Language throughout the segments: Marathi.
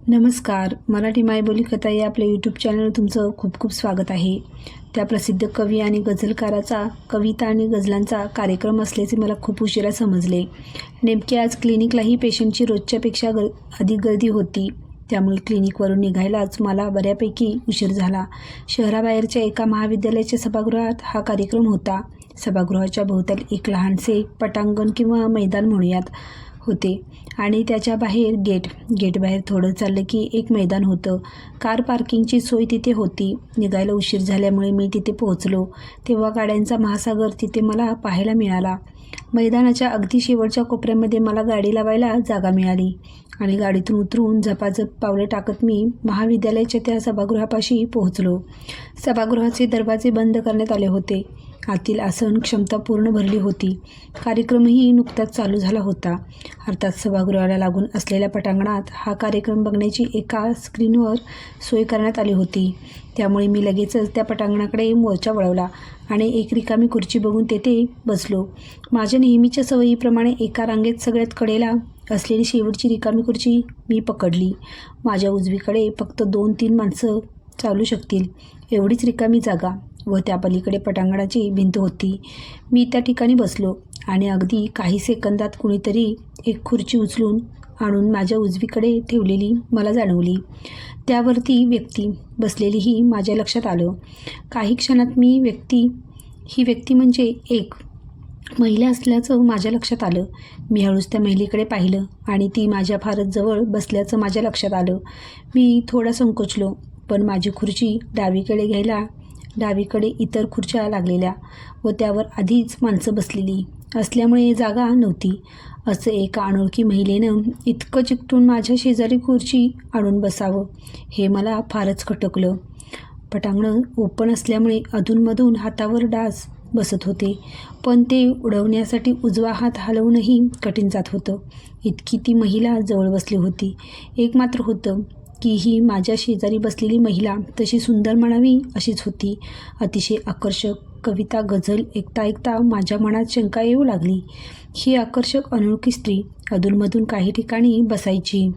नमस्कार. मराठी मायबोली कथा या आपल्या यूट्यूब चॅनलवर तुमचं खूप खूप स्वागत आहे. त्या प्रसिद्ध कवी आणि गझलकाराचा कविता आणि गझलांचा कार्यक्रम असल्याचे मला खूप उशिरा समजले. नेमके आज क्लिनिकलाही पेशंटची रोजच्यापेक्षा अधिक गर्दी होती. त्यामुळे क्लिनिकवरून निघायलाच मला बऱ्यापैकी उशीर झाला. शहराबाहेरच्या एका महाविद्यालयाच्या सभागृहात हा कार्यक्रम होता. सभागृहाच्या भोवताली एक लहानसे पटांगण किंवा मैदान म्हणूयात होते आणि त्याच्या बाहेर गेट बाहेर थोडं चाललं की एक मैदान होतं. कार पार्किंगची सोय तिथे होती. निघायला उशीर झाल्यामुळे मी तिथे पोहोचलो तेव्हा गाड्यांचा महासागर तिथे मला पाहायला मिळाला. मैदानाच्या अगदी शेवटच्या कोपऱ्यामध्ये मला गाडी लावायला जागा मिळाली आणि गाडीतून उतरून झपाझप पावले टाकत मी महाविद्यालयाच्या त्या सभागृहापाशी पोहोचलो. सभागृहाचे दरवाजे बंद करण्यात आले होते. आतील आसन क्षमता पूर्ण भरली होती. कार्यक्रमही नुकताच चालू झाला होता. अर्थात सभागृहाला लागून असलेल्या पटांगणात हा कार्यक्रम बघण्याची एका स्क्रीनवर सोय करण्यात आली होती. त्यामुळे मी लगेचच त्या पटांगणाकडे मोर्चा वळवला आणि एक रिकामी खुर्ची बघून तेथे बसलो. माझ्या नेहमीच्या सवयीप्रमाणे एका रांगेत सगळ्यात कडेला असलेली शेवटची रिकामी खुर्ची मी पकडली. माझ्या उजवीकडे फक्त 2-3 माणसं चालू शकतील एवढीच रिकामी जागा व त्या पलीकडे पटांगणाची भिंत होती. मी त्या ठिकाणी बसलो आणि अगदी काही सेकंदात कुणीतरी एक खुर्ची उचलून आणून माझ्या उजवीकडे ठेवलेली मला जाणवली. त्यावरती व्यक्ती बसलेलीही माझ्या लक्षात आलं. काही क्षणात ही व्यक्ती म्हणजे एक महिला असल्याचं माझ्या लक्षात आलं. मी हळूच त्या महिलेकडे पाहिलं आणि ती माझ्या फारच जवळ बसल्याचं माझ्या लक्षात आलं. मी थोडा संकोचलो, पण माझी खुर्ची डावीकडे इतर खुर्च्या लागलेल्या व त्यावर आधीच माणसं बसलेली असल्यामुळे जागा नव्हती. असं एका अनोळखी महिलेनं इतकं चिकटून माझ्या शेजारी खुर्ची आणून बसावं हे मला फारच खटकलं. पटांगण ओपन असल्यामुळे अधूनमधून हातावर डास बसत होते, पण ते उडवण्यासाठी उजवा हात हलवणंही कठीण जात होतं. इतकी ती महिला जवळ बसली होती. एक मात्र होतं की ही माझ्या शेजारी बसलेली महिला तशी सुंदर म्हणावी अशीच होती. अतिशय आकर्षक कविता गझल ऐकता माझ्या मनात शंका येऊ लागली. ही आकर्षक अनोळखी स्त्री अधूनमधून काही ठिकाणी बसायची.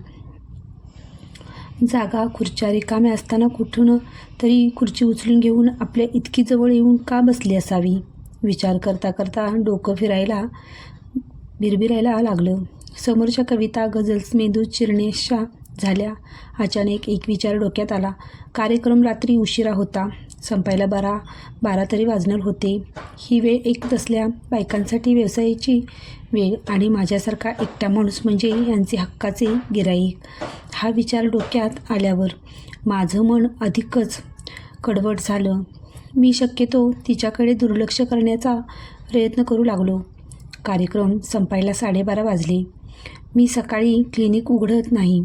जागा खुर्च्या रिकाम्या असताना कुठून तरी खुर्ची उचलून घेऊन आपल्या इतकी जवळ येऊन का बसली असावी. विचार करता डोकं भिरभिरायला लागलं. समोरच्या कविता गझल्स मेंदूत चिरण्याशा झाल्या. अचानक एक विचार डोक्यात आला. कार्यक्रम रात्री उशिरा होता. संपायला 12 तरी वाजणार होते. ही वेळ एक तसल्या बायकांसाठी व्यवसायाची वेळ आणि माझ्यासारखा एकटा माणूस म्हणजे यांचे हक्काचे गिराईक. हा विचार डोक्यात आल्यावर माझं मन अधिकच कडवट झालं. मी शक्यतो तिच्याकडे दुर्लक्ष करण्याचा प्रयत्न करू लागलो. कार्यक्रम संपायला 12:30 वाजले. मी सकाळी क्लिनिक उघडत नाही,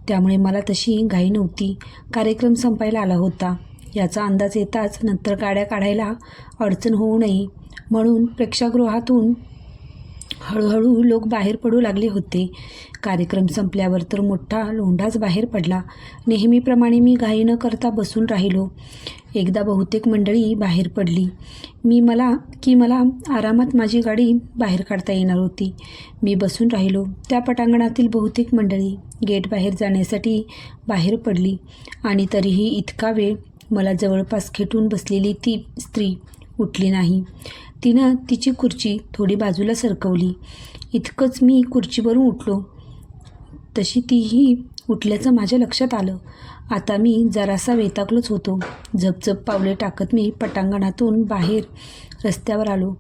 त्यामुळे मला तशी घाई नव्हती. कार्यक्रम संपायला आला होता याचा अंदाज येताच नंतर गाड्या काढायला अडचण होऊ नये म्हणून प्रेक्षागृहातून हळूहळू लोक बाहेर पडू लागले होते. कार्यक्रम संपल्यावर तर मोठा लोंढाच बाहेर पडला. नेहमीप्रमाणे मी घाई न करता बसून राहिलो. एकदा बहुतेक मंडळी बाहेर पडली मला आरामात माझी गाडी बाहेर काढता येणार होती. मी बसून राहिलो. त्या पटांगणातील बहुतेक मंडळी गेट बाहेर जाण्यासाठी बाहेर पडली आणि तरीही इतका वेळ मला जवळपास खेटून बसलेली ती स्त्री उठली नाही. तिनं तिची खुर्ची थोडी बाजूला सरकवली. इतकंच मी खुर्चीवरून उठलो तशी तीही उठल्याचं माझ्या लक्षात आलं. आता मी जरासा वैतागलोच होतो. झपझप पावले टाकत मी पटांगणातून बाहेर रस्त्यावर आलो.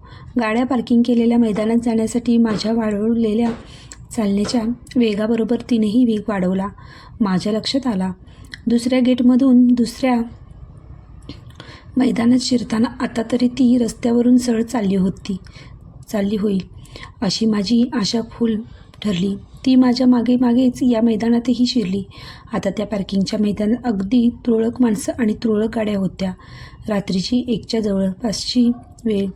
गाड्या पार्किंग केलेल्या मैदानात जाण्यासाठी माझ्या वाढवलेल्या चालण्याच्या वेगाबरोबर तिनेही वेग वाढवला. माझ्या लक्षात आला. दुसऱ्या गेटमधून दुसऱ्या मैदानात शिरताना आता तरी ती रस्त्यावरून सरळ चालली होईल अशी माझी आशा फूल ठरली. ती माझ्या मागेच या मैदानातही शिरली. आता त्या पार्किंगच्या मैदानात अगदी तुरळक माणसं आणि तुरळक गाड्या होत्या. रात्रीची 1च्या जवळपासची वेळ.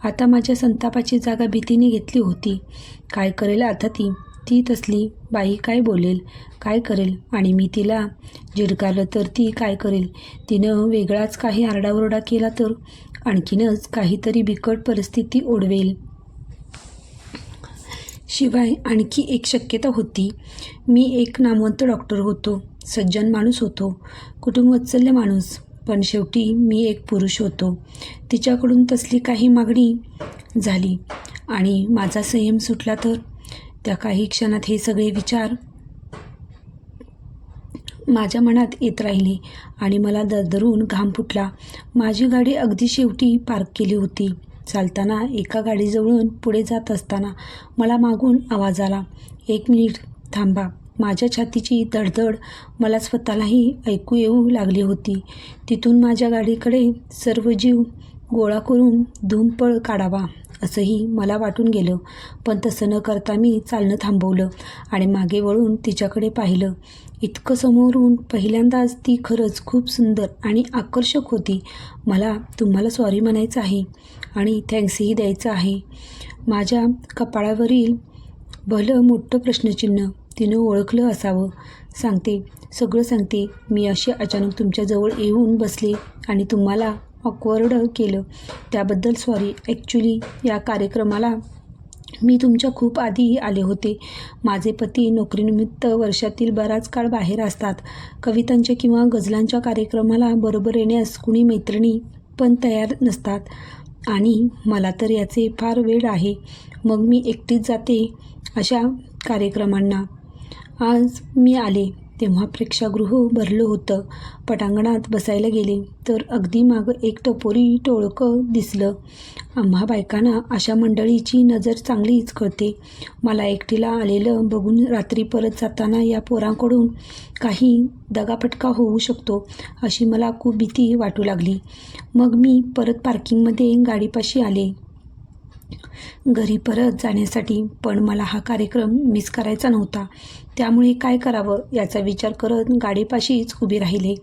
आता माझ्या संतापाची जागा भीतीने घेतली होती. काय करेल आता ती तसली बाई काय बोलेल, काय करेल आणि मी तिला झिडकारलं तर ती काय करेल. तिनं वेगळाच काही आरडाओरडा केला तर आणखीनच काहीतरी बिकट परिस्थिती ओढवेल. शिवाय आणखी एक शक्यता होती. मी एक नामवंत डॉक्टर होतो सज्जन माणूस होतो, कुटुंबवात्सल्य माणूस, पण शेवटी मी एक पुरुष होतो. तिच्याकडून तसली काही मागणी झाली आणि माझा संयम सुटला तर? त्या काही क्षणात हे सगळे विचार माझ्या मनात येत राहिले आणि मला दरदरून घाम फुटला. माझी गाडी अगदी शेवटी पार्क केली होती. चालताना एका गाडीजवळून पुढे जात असताना मला मागून आवाज आला, "1 मिनिट थांबा." माझ्या छातीची धडधड मला स्वतःलाही ऐकू येऊ लागली होती. तिथून माझ्या गाडीकडे सर्व जीव गोळा करून धूमपळ काढावा असंही मला वाटून गेलं. पण तसं न करता मी चालणं थांबवलं आणि मागे वळून तिच्याकडे पाहिलं. इतकं समोरून पहिल्यांदाच ती खरंच खूप सुंदर आणि आकर्षक होती. मला तुम्हाला सॉरी म्हणायचं आहे आणि थँक्सही द्यायचं आहे. माझ्या कपाळावरील भलं मोठं प्रश्नचिन्ह तिनं ओळखलं असावं. "सांगते, सगळं सांगते. मी अशी अचानक तुमच्याजवळ येऊन बसले आणि तुम्हाला ऑकवर्ड केलं त्याबद्दल सॉरी. ॲक्च्युली या कार्यक्रमाला मी तुमच्या खूप आधी आले होते. माझे पती नोकरीनिमित्त वर्षातील बराच काळ बाहेर असतात. कवितांच्या किंवा गझलांच्या कार्यक्रमाला बरोबर येण्यास कुणी मैत्रिणी पण तयार नसतात आणि मला तर याचे फार वेड आहे. मग मी एकटीच जाते अशा कार्यक्रमांना. आज मी आले तेव्हा प्रेक्षागृह भरलं होतं. पटांगणात बसायला गेले तर अगदी मागं एक टपोरी टोळकं दिसलं. आम्हा बायकांना अशा मंडळीची नजर चांगलीच कळते. मला एकटीला आलेलं बघून रात्री परत जाताना या पोरांकडून काही दगाफटका होऊ शकतो अशी मला खूप भीती वाटू लागली. मग मी परत पार्किंगमध्ये गाडीपाशी आले घरी परत जाण्यासाठी. पण मला हा कार्यक्रम मिस करायचा नव्हता. त्यामुळे काय करावं याचा विचार करत गाडीपाशीच उभी राहिले.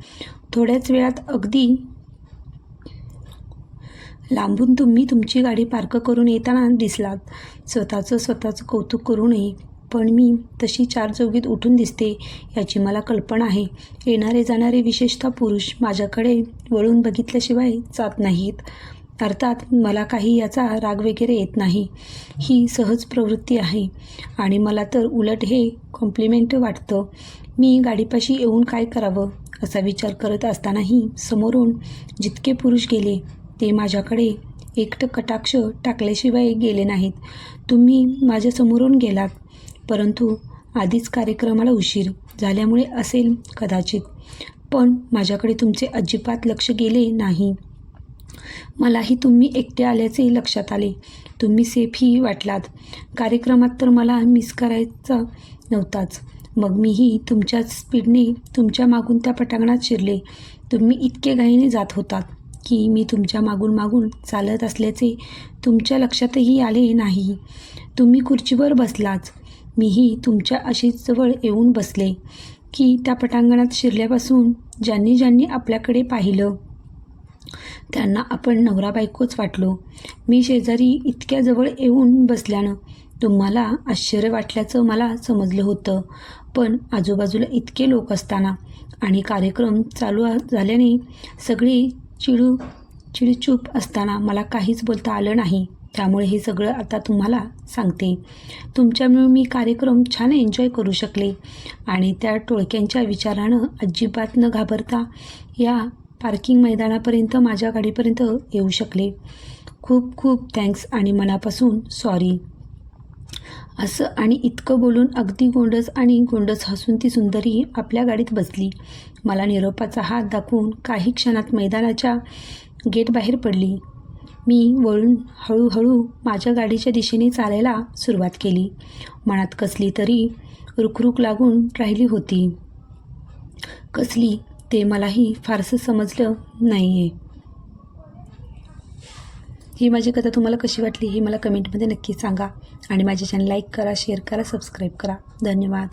थोड्याच वेळात अगदी लांबून तुम्ही तुमची गाडी पार्क करून येताना दिसलात. स्वतःचं कौतुक करू नये, पण मी तशी चारचौघीत उठून दिसते याची मला कल्पना आहे. येणारे जाणारे विशेषतः पुरुष माझ्याकडे वळून बघितल्याशिवाय जात नाहीत. अर्थात मला काही याचा राग वगैरे येत नाही. ही सहज प्रवृत्ती आहे आणि मला तर उलट हे कॉम्प्लिमेंट वाटतं. मी गाडीपाशी येऊन काय करावं असा विचार करत असतानाही समोरून जितके पुरुष गेले ते माझ्याकडे एकटं कटाक्ष टाकल्याशिवाय गेले नाहीत. तुम्ही माझ्या समोरून गेलात, परंतु आधीच कार्यक्रमाला उशीर झाल्यामुळे असेल कदाचित. पण माझ्याकडे तुमचे अजिबात लक्ष गेले नाही. मलाही तुम्ही एकटे आल्याचे लक्षात आले. तुम्ही सेफही वाटलात. कार्यक्रमात तर मला मिस करायचा नव्हताच. मग मीही तुमच्याच स्पीडने तुमच्या मागून त्या पटांगणात शिरले. तुम्ही इतके घाईने जात होतात की मी तुमच्या मागून चालत असल्याचे तुमच्या लक्षातही आले नाही. तुम्ही खुर्चीवर बसलाच. मीही तुमच्या अशीच जवळ येऊन बसले की त्या पटांगणात शिरल्यापासून ज्यांनी आपल्याकडे पाहिलं त्यांना आपण नवरा बायकोच वाटलो. मी शेजारी इतक्या जवळ येऊन बसल्यानं तुम्हाला आश्चर्य वाटल्याचं मला समजलं होतं. पण आजूबाजूला इतके लोक असताना आणि कार्यक्रम चालू झाल्याने सगळी चिडीचूप असताना मला काहीच बोलता आलं नाही. त्यामुळे हे सगळं आता तुम्हाला सांगते. तुमच्यामुळे मी कार्यक्रम छान एन्जॉय करू शकले आणि त्या टोळक्यांच्या विचारानं अजिबात न घाबरता या पार्किंग मैदानापर्यंत माझ्या गाडीपर्यंत येऊ शकले. खूप खूप थँक्स आणि मनापासून सॉरी. असं आणि इतकं बोलून अगदी गोंडस हसून ती सुंदरी आपल्या गाडीत बसली. मला निरोपाचा हात दाखवून काही क्षणात मैदानाच्या गेट बाहेर पडली. मी वळून हळूहळू माझ्या गाडीच्या दिशेने चालायला सुरुवात केली. मनात कसली तरी रुखरुख लागून राहिली होती. कसली ते मलाही फारसं समजलं नाही आहे. ही माझी कथा तुम्हाला कशी वाटली हे मला कमेंटमध्ये नक्की सांगा आणि माझे चॅनल लाईक करा, शेअर करा, सबस्क्राईब करा. धन्यवाद.